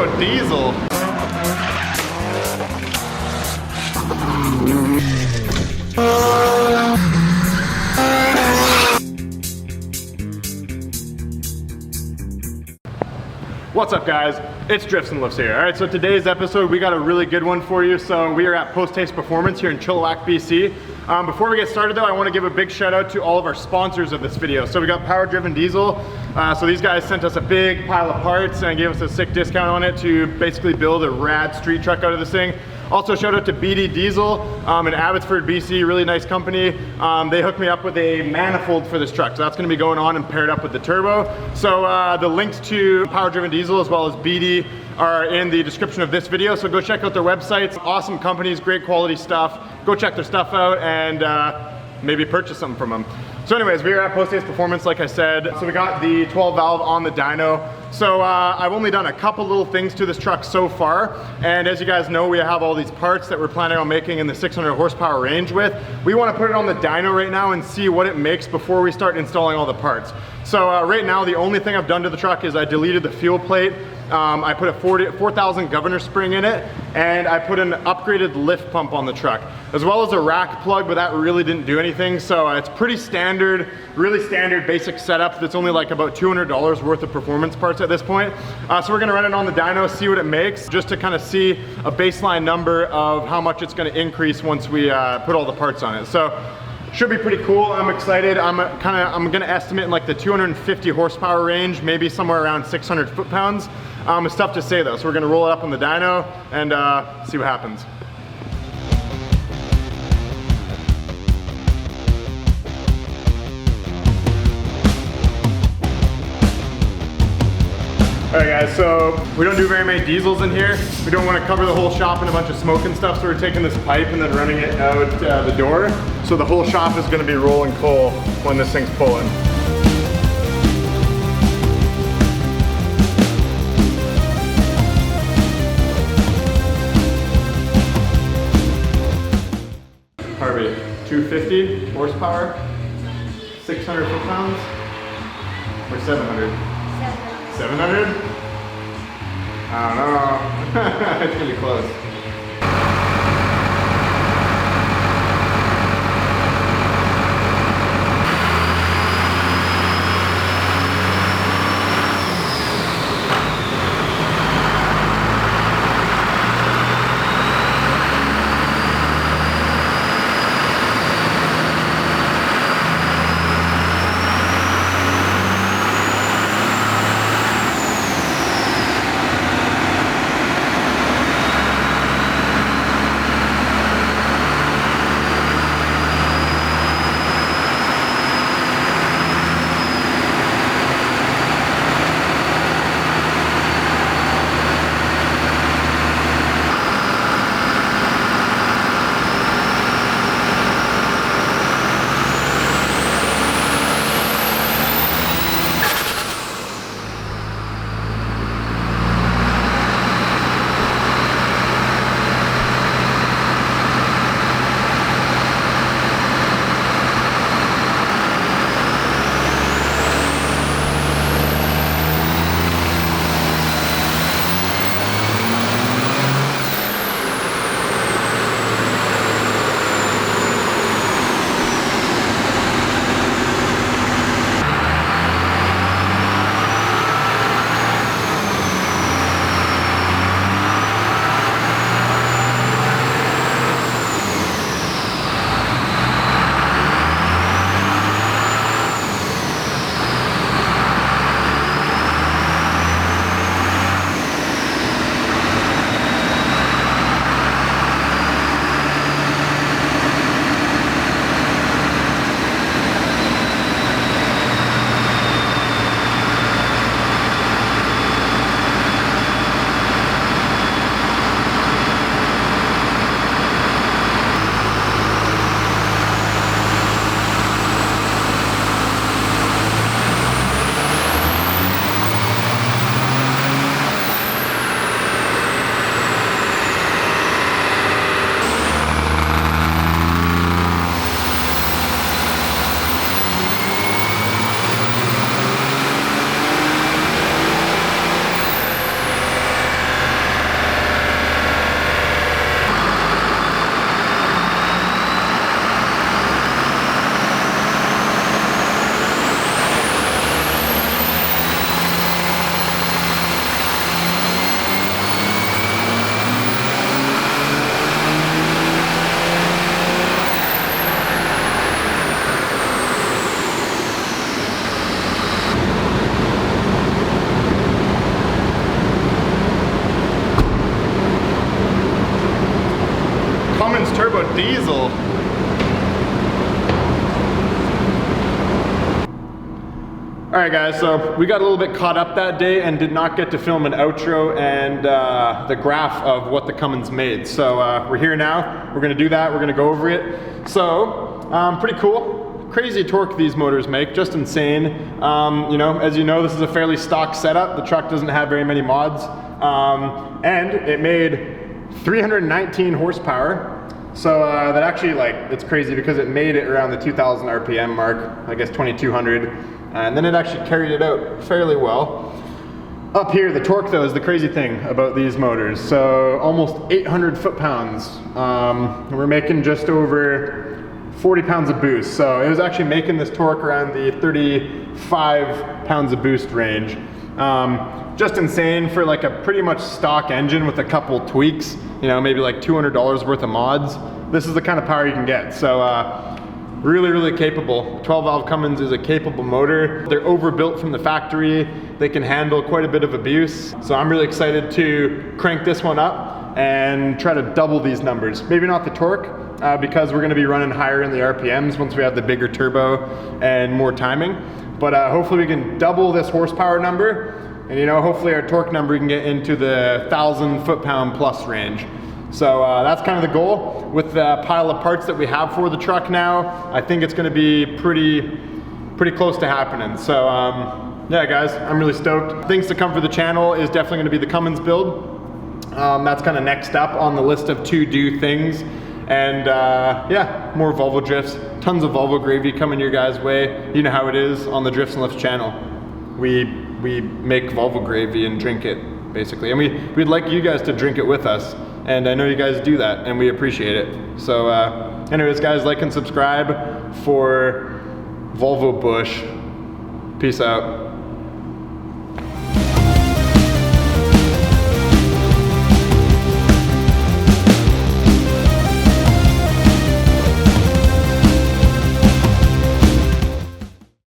turbo diesel. What's up guys? It's Drifts and Lifts here. Alright, so today's episode we got a really good one for you. So we are at Post Haste Performance here in Chilliwack, BC. Before we get started though, I want to give a big shout out to all of our sponsors of this video. So we got Power Driven Diesel. So these guys sent us a big pile of parts and gave us a sick discount on it to basically build a rad street truck out of this thing. Also shout out to BD Diesel in Abbotsford, BC, really nice company. They hooked me up with a manifold for this truck. So that's gonna be going on and paired up with the turbo. So the links to Power Driven Diesel as well as BD are in the description of this video. So go check out their websites. Awesome companies, great quality stuff. Go check their stuff out and maybe purchase something from them. So anyways, we are at Post Haste Performance, like I said. So we got the 12 valve on the dyno. So I've only done a couple little things to this truck so far. And as you guys know, we have all these parts that we're planning on making in the 600 horsepower range with. We want to put it on the dyno right now and see what it makes before we start installing all the parts. So right now, the only thing I've done to the truck is I deleted the fuel plate. I put a 4,000 governor spring in it, and I put an upgraded lift pump on the truck, as well as a rack plug, but that really didn't do anything. So it's pretty standard, really standard basic setup that's only like about $200 worth of performance parts at this point. So we're gonna run it on the dyno, see what it makes, just to kind of see a baseline number of how much it's gonna increase once we put all the parts on it. So should be pretty cool. I'm excited. I'm gonna estimate in like the 250 horsepower range, maybe somewhere around 600 foot-pounds. It's tough to say though, so we're gonna roll it up on the dyno and see what happens. Alright guys, so we don't do very many diesels in here. We don't want to cover the whole shop in a bunch of smoke and stuff, so we're taking this pipe and then running it out the door. So the whole shop is going to be rolling coal when this thing's pulling. Harvey, 250 horsepower, 600 foot-pounds, or 700? 700? I don't know. It's gonna be close. turbo diesel. All right guys, so we got a little bit caught up that day and did not get to film an outro and the graph of what the Cummins made. So we're here now, we're gonna do that, we're gonna go over it. So, pretty cool. Crazy torque these motors make, just insane. You know, as you know, this is a fairly stock setup. The truck doesn't have very many mods. And it made 319 horsepower. So that actually, like, it's crazy because it made it around the 2000 RPM mark, I guess 2200. And then it actually carried it out fairly well. Up here, the torque though is the crazy thing about these motors. So almost 800 foot-pounds. We're making just over 40 pounds of boost. So it was actually making this torque around the 35 pounds of boost range. Just insane for like a pretty much stock engine with a couple tweaks, you know, maybe like $200 worth of mods. This is the kind of power you can get. So really, really capable. 12 valve Cummins is a capable motor. They're overbuilt from the factory. They can handle quite a bit of abuse. So I'm really excited to crank this one up and try to double these numbers. Maybe not the torque, because we're gonna be running higher in the RPMs once we have the bigger turbo and more timing. But hopefully we can double this horsepower number, and you know, hopefully our torque number can get into the 1,000 foot-pound plus range. So that's kind of the goal. With the pile of parts that we have for the truck now, I think it's gonna be pretty close to happening. So yeah guys, I'm really stoked. Things to come for the channel is definitely gonna be the Cummins build. That's kind of next up on the list of to-do things. And yeah, more Volvo drifts, tons of Volvo gravy coming your guys' way. You know how it is on the Drifts and Lifts channel. We make Volvo gravy and drink it, basically. And we'd like you guys to drink it with us. And I know you guys do that, and we appreciate it. So anyways guys, like and subscribe for Volvo Bush. Peace out.